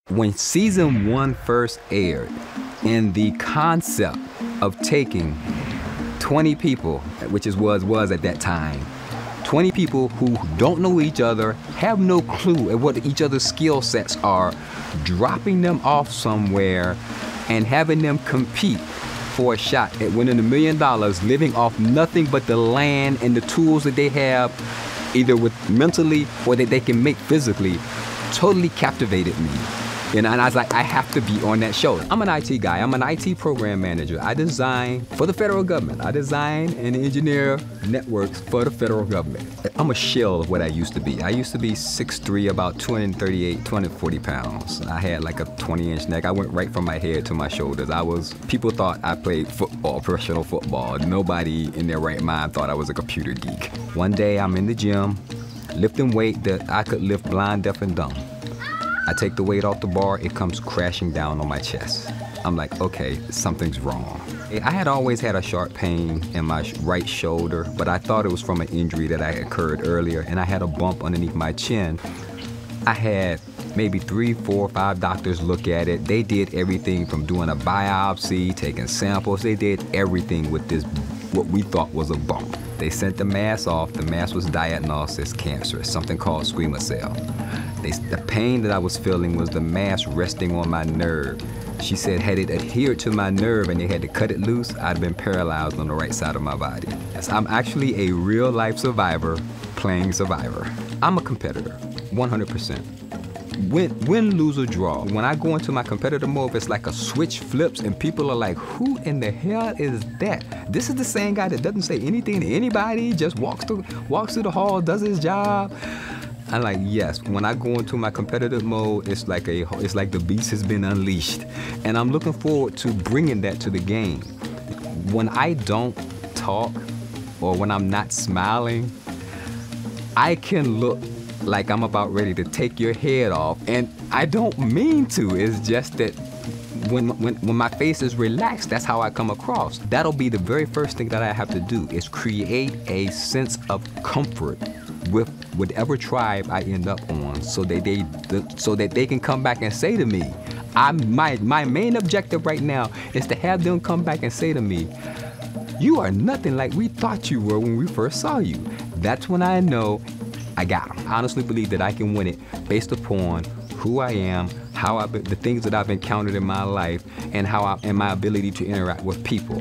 When season 1 first aired, and the concept of taking 20 people, which was at that time, 20 people who don't know each other, have no clue at what each other's skill sets are, dropping them off somewhere and having them compete for a shot at winning $1 million, living off nothing but the land and the tools that they have, either with mentally or that they can make physically, totally captivated me. And I was like, I have to be on that show. I'm an IT guy. I'm an IT program manager. I design for the federal government. I design and engineer networks for the federal government. I'm a shell of what I used to be. I used to be 6'3", about 238, 240 pounds. I had like a 20-inch neck. I went right from my head to my shoulders. People thought I played football, professional football. Nobody in their right mind thought I was a computer geek. One day I'm in the gym, lifting weight that I could lift blind, deaf, and dumb. I take the weight off the bar, it comes crashing down on my chest. I'm like, okay, something's wrong. I had always had a sharp pain in my right shoulder, but I thought it was from an injury that I occurred earlier, and I had a bump underneath my chin. I had maybe 3, 4, 5 doctors look at it. They did everything from doing a biopsy, taking samples. They did everything with this, what we thought was a bump. They sent the mass off. The mass was diagnosed as cancerous, something called squamous cell. The pain that I was feeling was the mass resting on my nerve. She said, had it adhered to my nerve and they had to cut it loose, I'd have been paralyzed on the right side of my body. Yes, I'm actually a real-life survivor playing Survivor. I'm a competitor, 100%. Win, lose, or draw. When I go into my competitive mode, it's like a switch flips and people are like, who in the hell is that? This is the same guy that doesn't say anything to anybody, just walks through the hall, does his job. I'm like, yes, when I go into my competitive mode, it's like the beast has been unleashed. And I'm looking forward to bringing that to the game. When I don't talk or when I'm not smiling, I can look like I'm about ready to take your head off. And I don't mean to, it's just that when my face is relaxed, that's how I come across. That'll be the very first thing that I have to do, is create a sense of comfort with whatever tribe I end up on, so that they can come back and say to me, my main objective right now is to have them come back and say to me, you are nothing like we thought you were when we first saw you. That's when I know I got them. I honestly believe that I can win it based upon who I am, the things that I've encountered in my life, and my ability to interact with people.